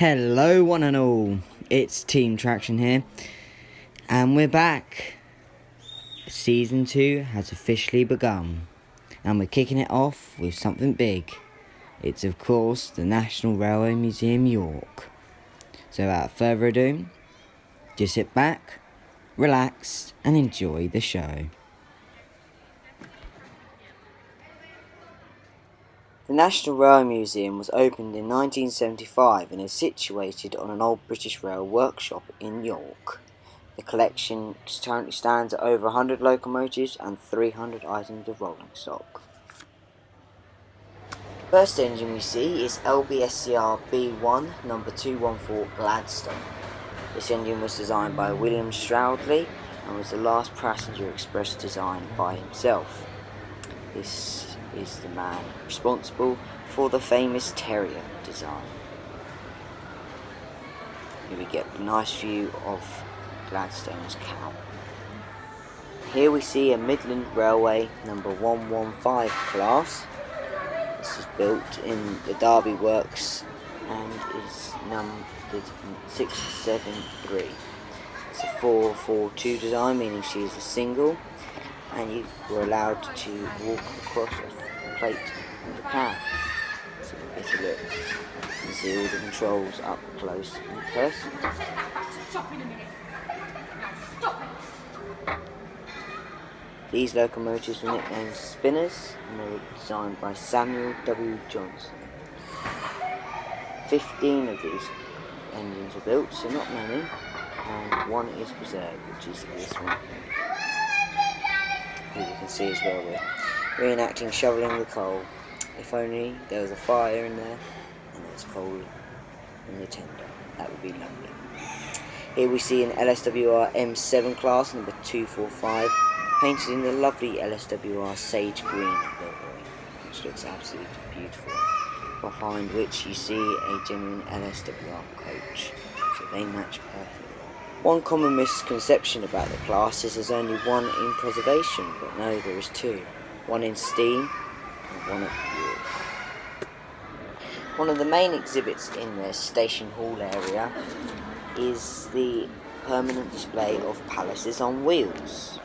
Hello one and all, it's TeamTraction here, and we're back. Season 2 has officially begun, and we're kicking it off with something big. It's of course the National Railway Museum York. So without further ado, just sit back, relax and enjoy the show. The National Railway Museum was opened in 1975 and is situated on an old British Rail workshop in York. The collection currently stands at over 100 locomotives and 300 items of rolling stock. The first engine we see is LBSCR-B1 number 214 Gladstone. This engine was designed by William Stroudley and was the last passenger express designed by himself. This is the man responsible for the famous Terrier design. Here we get a nice view of Gladstone's cab. Here we see a Midland Railway number 115 class. This was built in the Derby Works and is numbered 673. It's a 442 design, meaning she is a single, and you were allowed to walk across a plate of the cab. So you get a look and see all the controls up close and personal. These locomotives were nicknamed Spinners and they were designed by Samuel W. Johnson. 15 of these engines were built, so not many, and one is preserved, which is this one. Here you can see as well we're reenacting shoveling the coal. If only there was a fire in there and there was coal in the tender, that would be lovely. Here we see an LSWR M7 class number 245 painted in the lovely LSWR sage green livery, which looks absolutely beautiful, behind which you see a genuine LSWR coach, so they match perfectly. One common misconception about the class is there's only one in preservation, but no, there is two. One in steam and one at York. One of the main exhibits in the station hall area is the permanent display of palaces on wheels,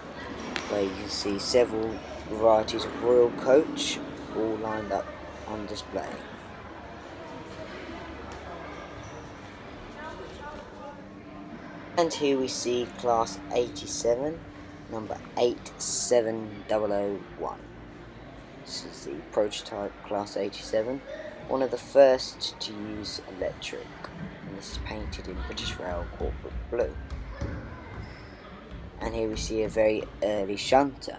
where you can see several varieties of royal coach all lined up on display. And here we see class 87, number 87001. This is the prototype class 87, one of the first to use electric, and this is painted in British Rail corporate blue. And here we see a very early shunter,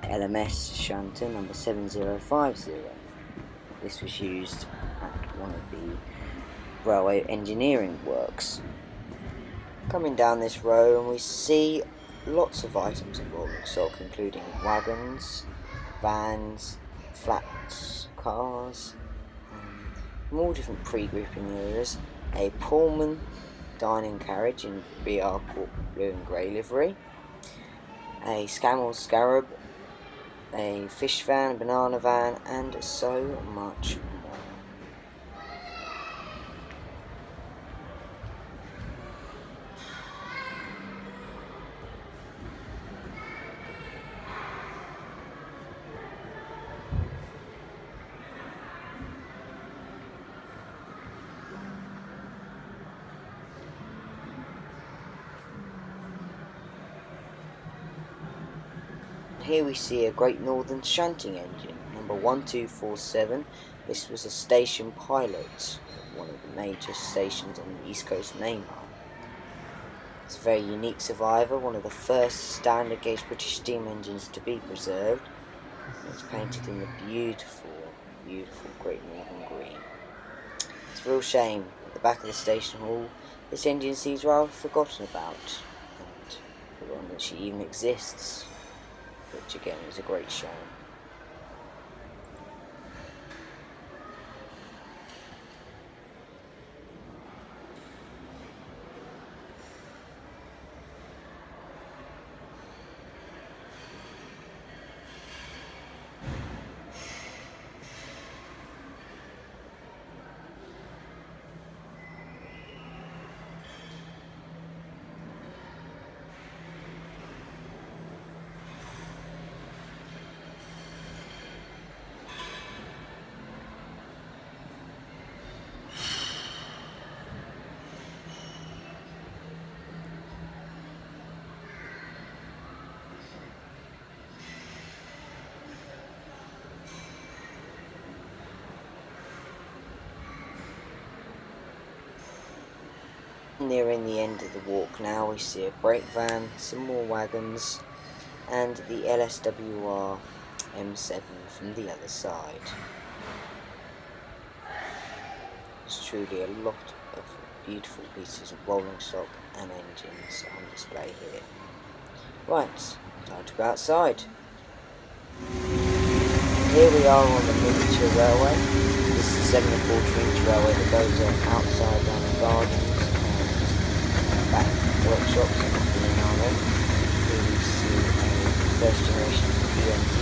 an LMS shunter number 7050. This was used at one of the railway engineering works. Coming down this row and we see lots of items of rolling stock, including wagons, vans, flats, cars, from all different pre-grouping areas, a Pullman dining carriage in BR blue and grey livery, a Scamel Scarab, a fish van, a banana van, and so much more. Here we see a Great Northern Shunting engine, number 1247. This was a station pilot at one of the major stations on the East Coast Main Line. It's a very unique survivor, one of the first standard gauge British steam engines to be preserved. It's painted in the beautiful, beautiful Great Northern green. It's a real shame, at the back of the station hall, this engine seems rather forgotten about, and forgotten that she even exists, which again is a great shame. nearing the end of the walk now. We see a brake van, some more wagons, and the LSWR M7 from the other side. There's truly a lot of beautiful pieces of rolling stock and engines on display here. Right, time to go outside. Here we are on the miniature railway. This is a 7¼ inch railway that goes outside down the gardens and back workshops and up in NRM. Here we see a first generation EMD.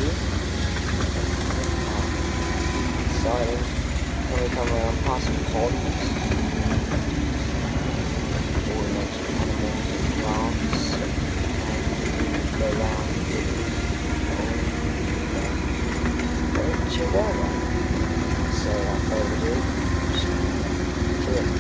Exciting. Then we come around past some ponds. All the nature animals and plants. And go around railway. So without further ado, to it.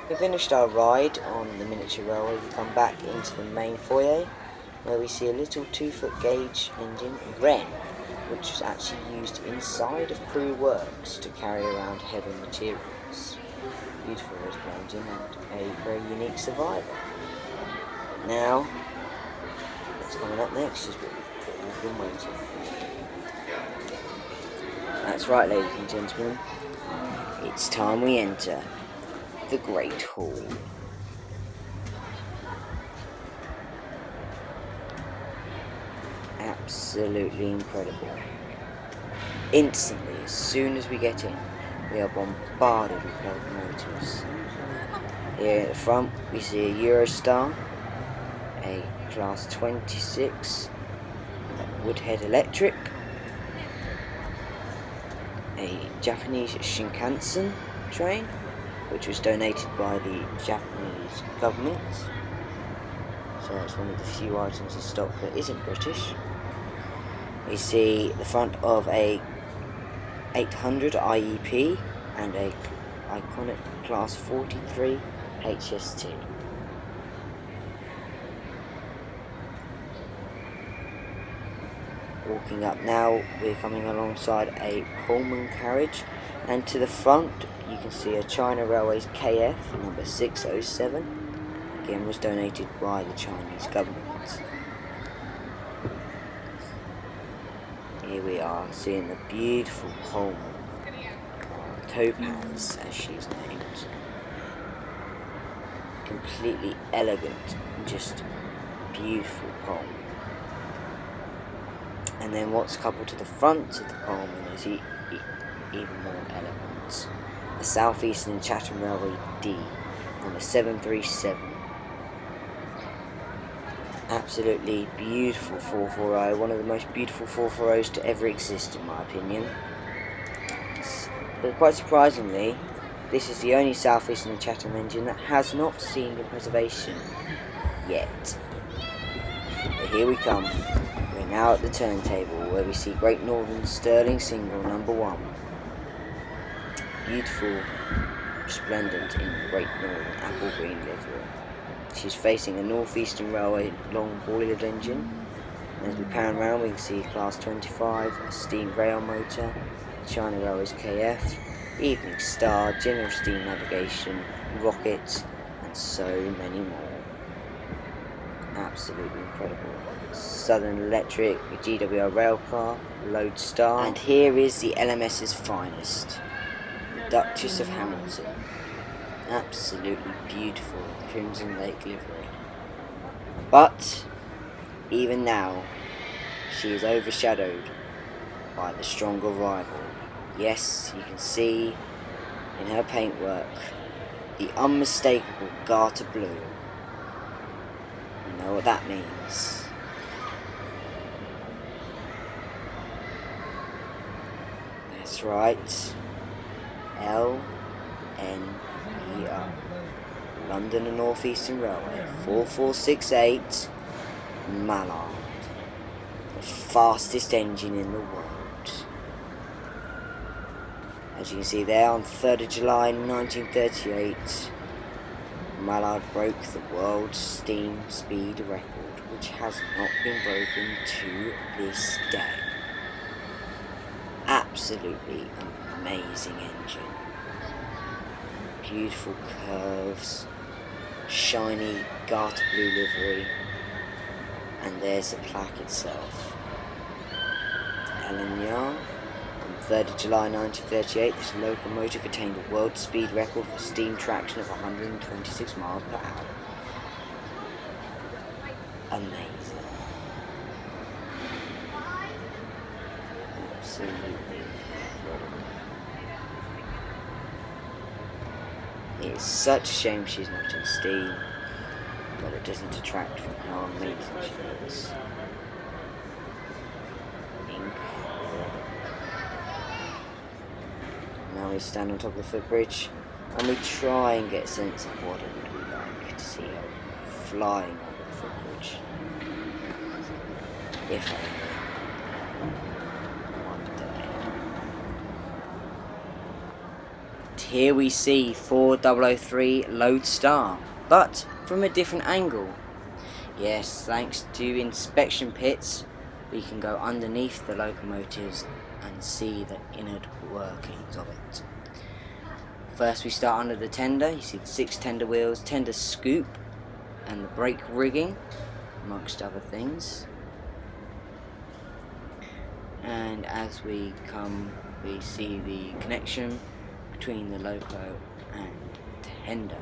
We finished our ride on the miniature railway. We come back into the main foyer where we see a little 2-foot gauge engine, Wren, which was actually used inside of Crew Works to carry around heavy materials. Beautiful little engine and a very unique survivor. Now, what's coming up next is what we've been waiting for. That's right, ladies and gentlemen, it's time we enter the Great Hall. Absolutely incredible. Instantly, as soon as we get in, we are bombarded with locomotives. Here at the front we see a Eurostar, a Class 26 Woodhead Electric, a Japanese Shinkansen train, which was donated by the Japanese government. So it's one of the few items of stock that isn't British. We see the front of a 800 IEP and a iconic Class 43 HST. Walking up now, we're coming alongside a Pullman carriage, and to the front you can see a China Railways KF number 607. Again, was donated by the Chinese government. Here we are seeing the beautiful Pullman, Topaz as she's named. Completely elegant, just beautiful Pullman. And then what's coupled to the front of the Pullman is even more elegant. The South Eastern Chatham Railway D, number 737. Absolutely beautiful 440, one of the most beautiful 440s to ever exist in my opinion. But quite surprisingly, this is the only South Eastern Chatham engine that has not seen preservation yet. But here we come. We're now at the turntable where we see Great Northern Stirling Single number 1. Beautiful, resplendent in Great Northern apple green livery. She's facing a North Eastern Railway long boilered engine. And as we pan around we can see Class 25, a steam rail motor, China Railways KF, Evening Star, General Steam Navigation, rockets, and so many more. Absolutely incredible. Southern Electric, a GWR railcar, Lodestar, and here is the LMS's finest, Duchess of Hamilton. Absolutely beautiful Crimson Lake livery. But even now, she is overshadowed by the stronger rival. Yes, you can see in her paintwork the unmistakable garter blue. You know what that means. That's right. LNER, London and North Eastern Railway, 4468 Mallard, the fastest engine in the world. As you can see there, on 3rd of July 1938, Mallard broke the world steam speed record, which has not been broken to this day. Absolutely amazing engine. Beautiful curves, shiny garter blue livery, and there's the plaque itself. LNER, on 3rd of July 1938, this locomotive attained a world speed record for steam traction of 126 miles per hour. Amazing. Absolutely incredible. It's such a shame she's not in steam, but it doesn't detract from how amazing she is. Incredible. Now we stand on top of the footbridge and we try and get a sense of what it would be like to see her flying over the footbridge. If only one day. Here we see 4003 Lodestar, but from a different angle. Yes, thanks to inspection pits, we can go underneath the locomotives and see the inner workings of it. First we start under the tender. You see the 6 tender wheels, tender scoop, and the brake rigging, amongst other things. And as we come, we see the connection between the loco and tender.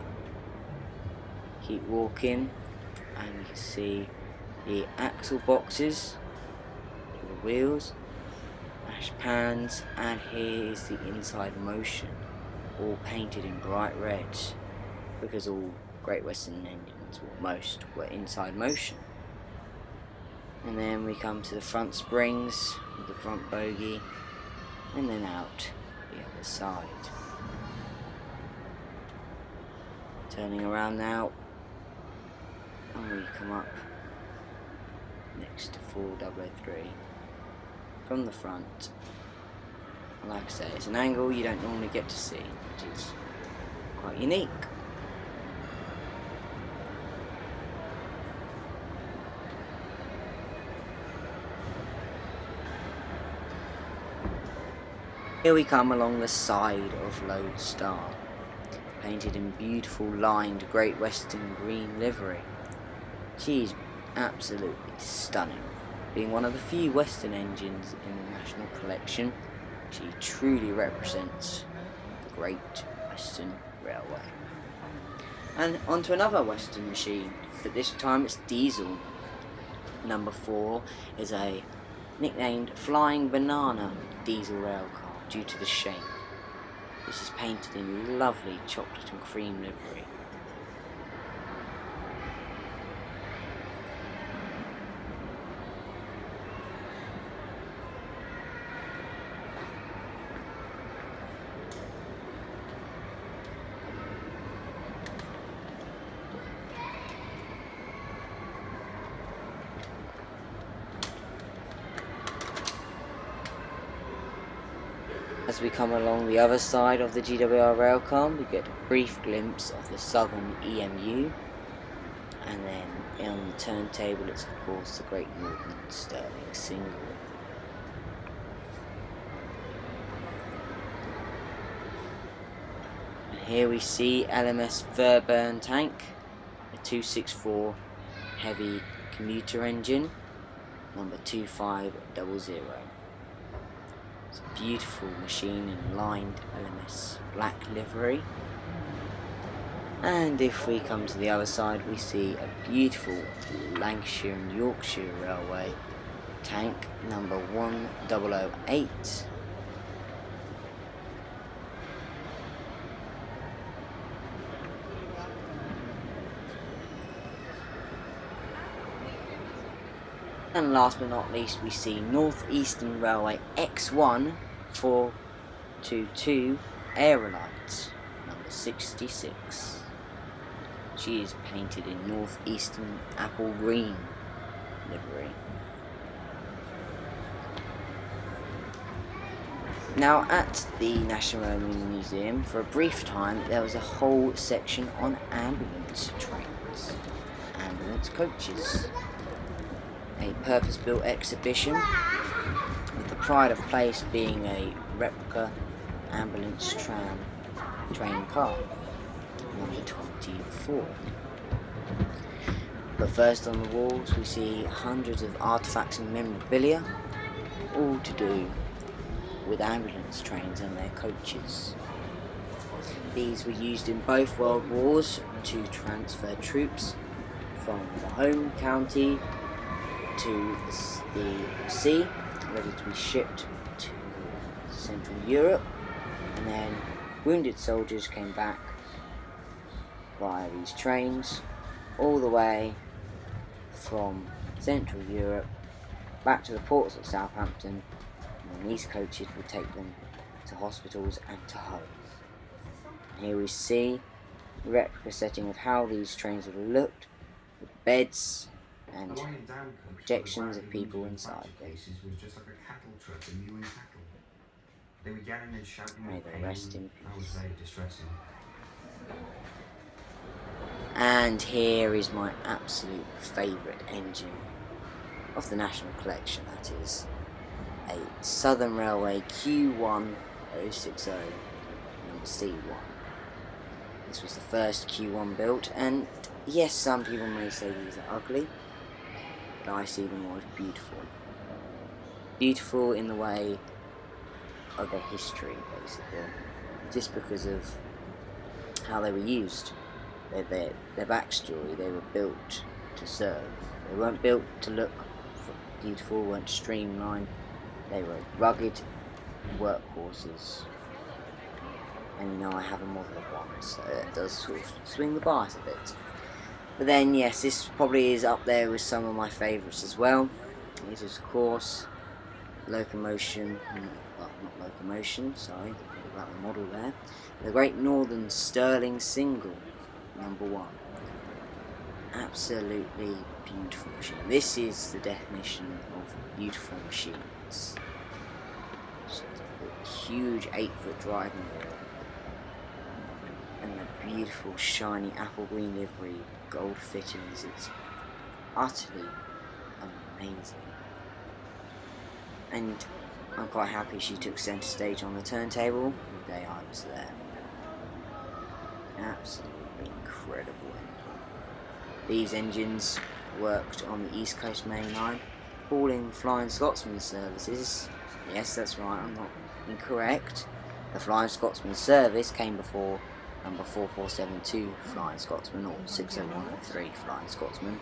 Keep walking and you can see the axle boxes, the wheels, ash pans, and here is the inside motion. all painted in bright red, because all Great Western engines, or most, were inside motion. And then we come to the front springs with the front bogie, and then out the other side. Turning around now, and we come up next to 4003 from the front. And like I say, it's an angle you don't normally get to see, which is quite unique. Here we come along the side of Lodestar, painted in beautiful lined Great Western green livery. She's absolutely stunning. Being one of the few Western engines in the National Collection, she truly represents the Great Western Railway. And onto another Western machine, but this time it's diesel. Number 4 is a nicknamed Flying Banana diesel rail car due to the shape. This is painted in lovely chocolate and cream livery. As we come along the other side of the GWR railcar, we get a brief glimpse of the Southern EMU, and then on the turntable it's of course the Great Northern Sterling single. And here we see LMS Verburn tank, a 264 heavy commuter engine, number 2500. It's a beautiful machine in lined LMS black livery. And if we come to the other side, we see a beautiful Lancashire and Yorkshire Railway tank, number 1008. And last but not least, we see North Eastern Railway X1 422 Aerolite, number 66. She is painted in North Eastern apple green livery. Now at the National Railway Museum, for a brief time, there was a whole section on ambulance trains, ambulance coaches. A purpose-built exhibition, with the pride of place being a replica ambulance train car, number 24. But first on the walls we see hundreds of artefacts and memorabilia, all to do with ambulance trains and their coaches. These were used in both World Wars to transfer troops from the home county to the sea, ready to be shipped to Central Europe, and then wounded soldiers came back via these trains all the way from Central Europe back to the ports of Southampton, and then these coaches would take them to hospitals and to home. Here we see the replica setting of how these trains would have looked, with beds and projections of people inside them. Was just like a cattle truck and mewing cattle. They were yelling and shouting. May they rest in peace. That was very distressing. And here is my absolute favourite engine of the National Collection, that is a Southern Railway Q1060, number C1. This was the first Q1 built, and yes, some people may say these are ugly, but I see them all as beautiful. Beautiful in the way of their history, basically, just because of how they were used, their backstory. They were built to serve. They weren't built to look beautiful, weren't streamlined. They were rugged workhorses. and you know I have a model of one, so it does sort of swing the bars a bit. But then yes, this probably is up there with some of my favourites as well. It is of course locomotion, well not locomotion, sorry, about the model there. The Great Northern Stirling Single, #1. Absolutely beautiful machine. This is the definition of beautiful machines. Just a huge 8-foot driving wheel and the beautiful shiny apple green livery, gold fittings. It's utterly amazing. And I'm quite happy she took centre stage on the turntable the day I was there. Absolutely incredible. These engines worked on the East Coast Main Line, hauling Flying Scotsman services. Yes, that's right, I'm not incorrect. The Flying Scotsman service came before number 4472 Flying Scotsman, or 60103 Flying Scotsman.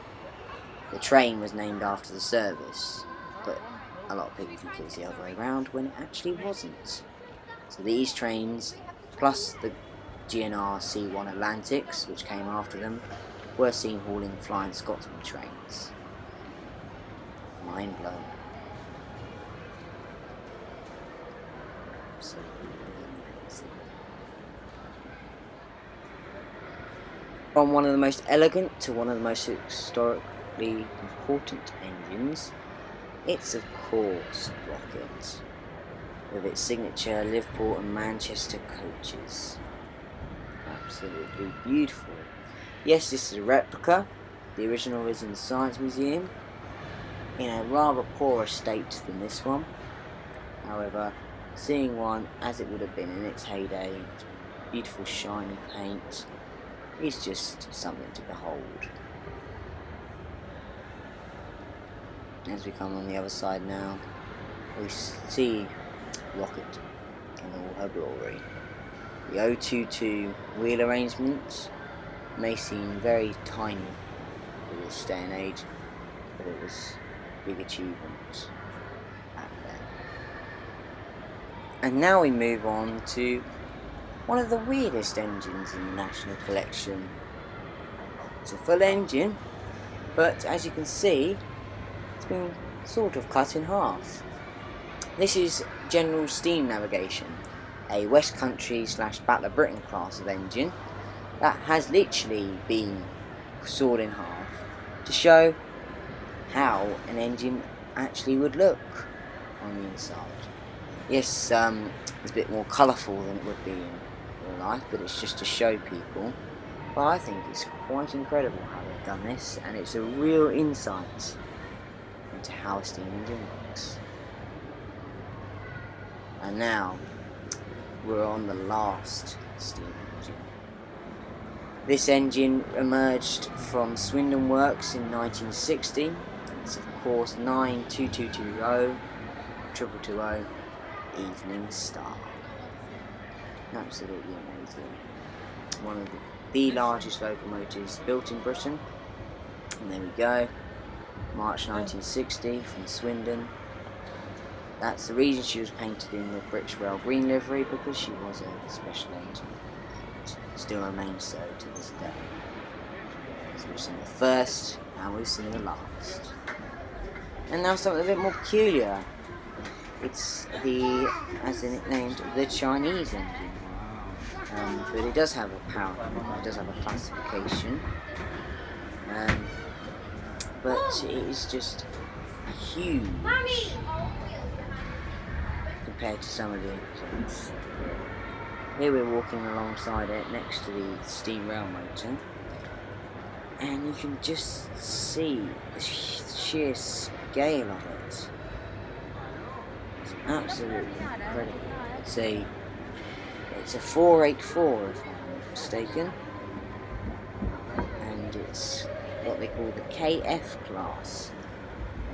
The train was named after the service, but a lot of people think it was the other way around when it actually wasn't. So these trains, plus the GNR C1 Atlantics, which came after them, were seen hauling Flying Scotsman trains. Mind blown. Absolutely amazing. From one of the most elegant to one of the most historically important engines, it's of course Rocket, with its signature Liverpool and Manchester coaches. Absolutely beautiful. Yes, this is a replica. The original is in the Science Museum, in a rather poorer state than this one. However, seeing one as it would have been in its heyday, beautiful shiny paint, is just something to behold. As we come on the other side now, we see Rocket in all her glory. The 022 wheel arrangement may seem very tiny for this day and age, but it was a big achievement back then. And now we move on to one of the weirdest engines in the National Collection. It's a full engine, but as you can see, it's been sort of cut in half. This is General Steam Navigation, a West Country / Battle of Britain class of engine that has literally been sawed in half to show how an engine actually would look on the inside. Yes, it's a bit more colourful than it would be in real life, but it's just to show people. But I think it's quite incredible how they've done this, and it's a real insight into how a steam engine works. And now we're on the last steam engine. This engine emerged from Swindon Works in 1960. It's of course 92220 220 Evening Star. Absolutely amazing. One of the largest locomotives built in Britain. And there we go. March 1960 from Swindon. That's the reason she was painted in the British Rail green livery, because she was a special engine. It still remains so to this day. So we've seen the first, now we've seen the last. And now something a bit more peculiar. It's the, as in it named, the Chinese engine. But it does have a power number, it does have a classification. But it is just huge compared to some of the engines. Here we're walking alongside it next to the steam rail motor, and you can just see the sheer scale of it. It's absolutely incredible. It's a 484 if I'm not mistaken, and it's what they call the KF class.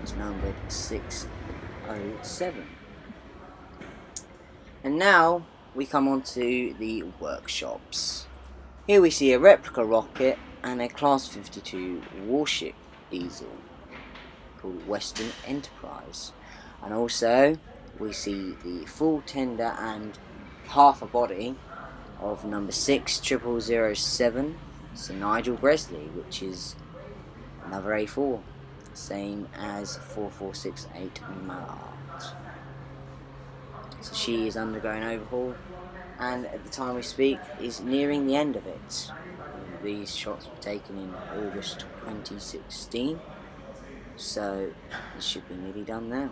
It's numbered 607. And now we come on to the workshops. Here we see a replica rocket and a Class 52 warship diesel called Western Enterprise. And also we see the full tender and half a body of number 6007, Sir Nigel Bresley, which is another A4, same as 4468 Mallard. So she is undergoing overhaul, and at the time we speak is nearing the end of it. These shots were taken in August 2016, so it should be nearly done now.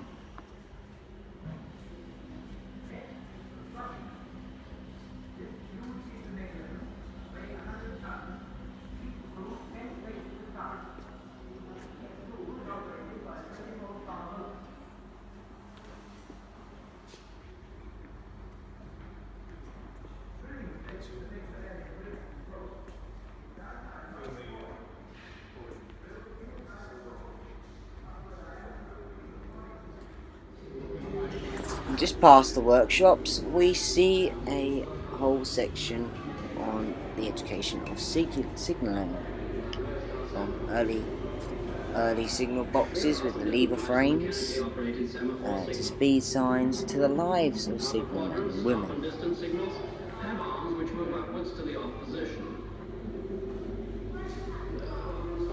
Just past the workshops, we see a whole section on the education of signalling, from early signal boxes with the lever frames, to speed signs, to the lives of signalmen and women.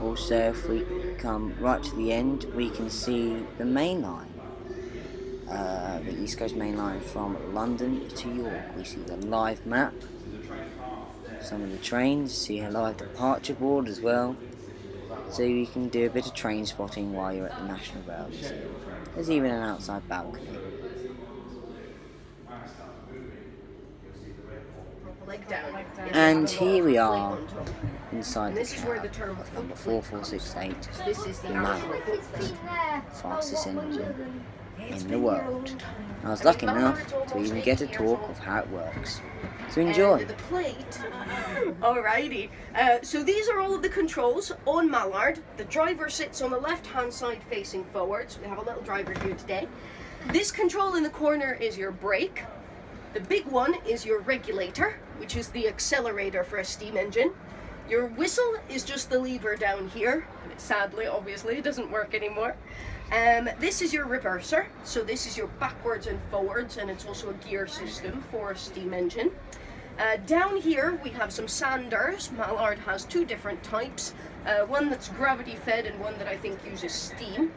Also, if we come right to the end, we can see the main line. The East Coast Main Line from London to York. We see the live map, some of the trains, see a live departure board as well, so you can do a bit of train spotting while you're at the National Rail Museum. There's even an outside balcony. And here we are inside the cab of number 4468, the Manifold, fastest engine in the world. I was lucky enough to even get a talk of how it works. So enjoy. And the plate. Alrighty. So these are all of the controls on Mallard. The driver sits on the left-hand side facing forwards. We have a little driver here today. This control in the corner is your brake. The big one is your regulator, which is the accelerator for a steam engine. Your whistle is just the lever down here. Sadly, obviously, it doesn't work anymore. This is your reverser, so this is your backwards and forwards, and it's also a gear system for a steam engine. Down here we have some sanders. Mallard has two different types, one that's gravity fed and one that I think uses steam.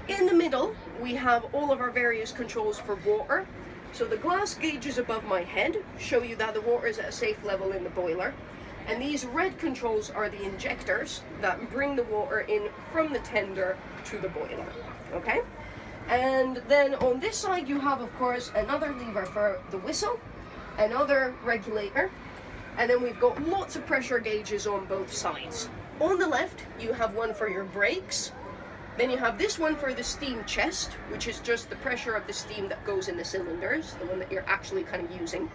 In the middle we have all of our various controls for water. So the glass gauges above my head show you that the water is at a safe level in the boiler. And these red controls are the injectors that bring the water in from the tender to the boiler, okay? And then on this side you have, of course, another lever for the whistle, another regulator, and then we've got lots of pressure gauges on both sides. On the left you have one for your brakes, then you have this one for the steam chest, which is just the pressure of the steam that goes in the cylinders, the one that you're actually kind of using.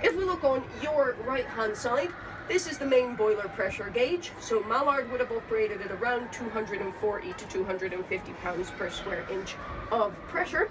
If we look on your right hand side, this is the main boiler pressure gauge, so Mallard would have operated at around 240 to 250 pounds per square inch of pressure.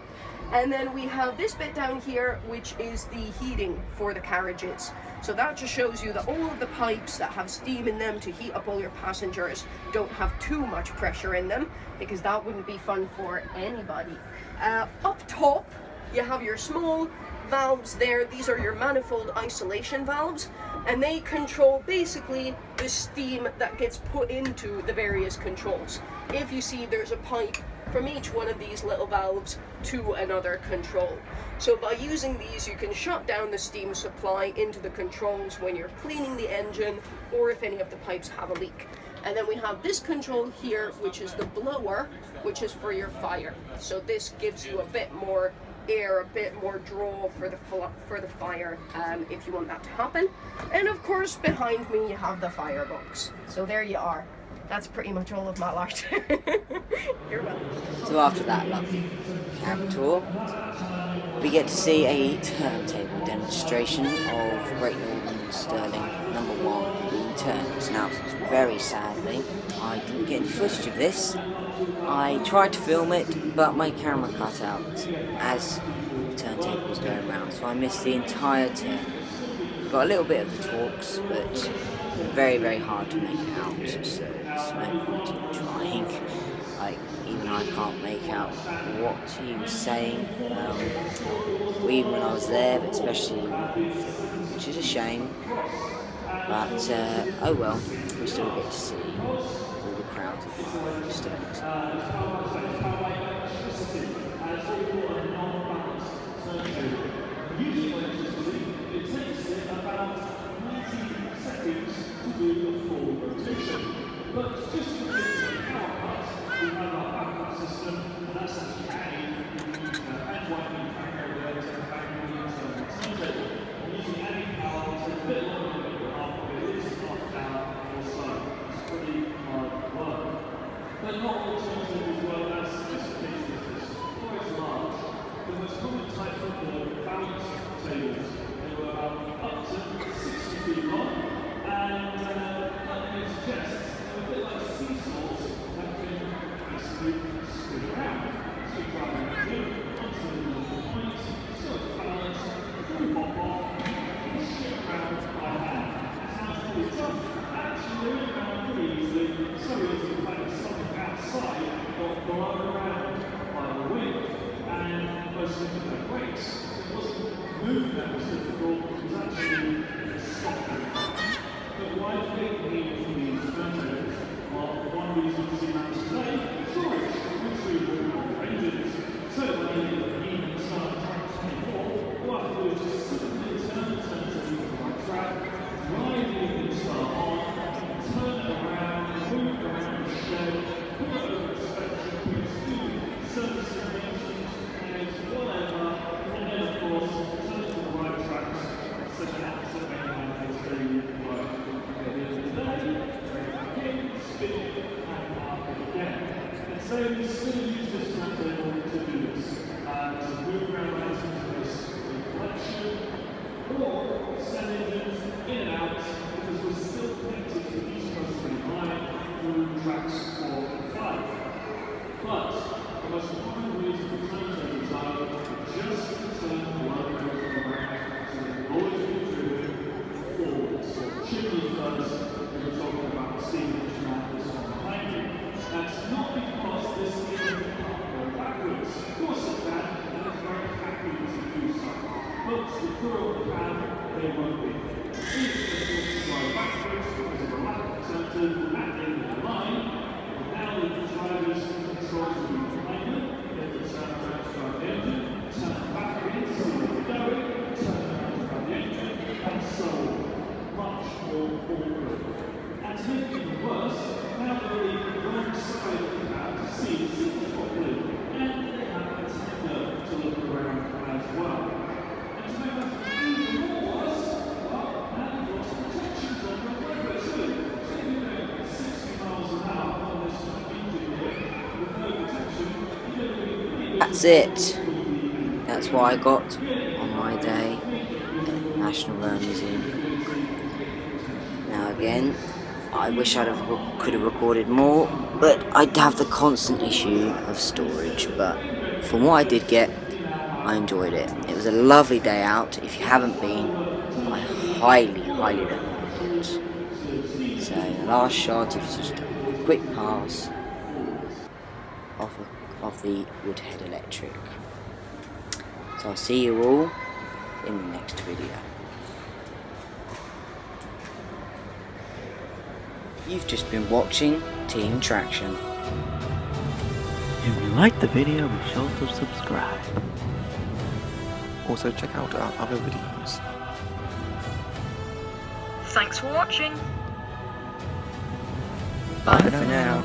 And then we have this bit down here, which is the heating for the carriages. So that just shows you that all of the pipes that have steam in them to heat up all your passengers don't have too much pressure in them, because that wouldn't be fun for anybody. Up top, you have your small valves there. These are your manifold isolation valves, and they control basically the steam that gets put into the various controls. If you see, there's a pipe from each one of these little valves to another control. So by using these you can shut down the steam supply into the controls when you're cleaning the engine or if any of the pipes have a leak. And then we have this control here, which is the blower, which is for your fire. So this gives you a bit more air, a bit more draw for the fire, if you want that to happen. And of course behind me you have the firebox. So there you are. That's pretty much all of Mallard. You're welcome. So after that lovely cab tour, we get to see a turntable demonstration of Great Northern Sterling number 1 being turned. Now, very sadly, I didn't get any footage of this. I tried to film it, but my camera cut out as the turntable was going around, so I missed the entire turn. Got a little bit of the talks, but very, very hard to make out, so there's no point in trying. Like, even and I can't make out what he was saying, even when I was there, but especially which is a shame. But oh well, we still get to see all the crowds of people still get to see. But just because of the power cuts, we have our backup system, and that's actually adding and winding back over there to the back of the internal turntable. And using adding power, it's a bit longer than the half, but it is half an hour or so. It's pretty hard work. But not all turntables were as sophisticated as this, quite large. The most common type of the balance tables, they were up to 60 feet long, and that suggests a bit like seesaws that can basically spin around. So you try and do onto the little points, so it's balanced, through pop off, and spin around by hand. Sounds pretty tough. Actually, they went around pretty easily, so easy to find something outside got blown around by the wind. And most of the brakes, it wasn't moving that was difficult, it was actually stopping. But why do they need these turntables? Well, one reason is in that today, storage, which we will not ranges. So when you get the even start track 24, what I do is just simply turn the turntable to the right track, drive the even start on, turn it around, move it around the shed, pull it over inspection, which do servicing maintenance, and whatever, and then of course, turn it to the right tracks, so that's the main line is very work. So you still use this turntable to do this, to move around into this collection, or send engines in and out, because we're still connected to the East Coast Main Line through tracks 4 and 5. But the most common reason for turntables are just to turn the locomotive around, so they can always be driven forwards. So chimney first, we were talking about the steam engine out this one behind me. That's not because this engine can't go backwards. Of course it can, and it's very happy to do so. But the current can, they won't be. These engines go backwards because of a lack of turntable at the end of the line. But now the drivers and controls will be behind them. They can turn around to drive the engine, turn it back again to see where they're going, turn around to drive the engine, and so on. Much more awkward. And to make it even worse, now they're on the wrong side of the cab to see the signal properly, and they have a tender to look around as well. And to make that even more worse, well, now you've lost protections on your roadway too. So if you're going 60 miles an hour on this engine here with no protection, you're going to be pretty good. That's it. That's what I got on my day at National Rail Museum. Now again, I wish could have recorded more, but I'd have the constant issue of storage. But from what I did get, I enjoyed it. It was a lovely day out. If you haven't been, I highly recommend it. So the last shot is just a quick pass of the Woodhead Electric. So I'll see you all in the next video. You've just been watching TeamTraction. If you liked the video, be sure to subscribe. Also check out our other videos. Thanks for watching. Bye for now.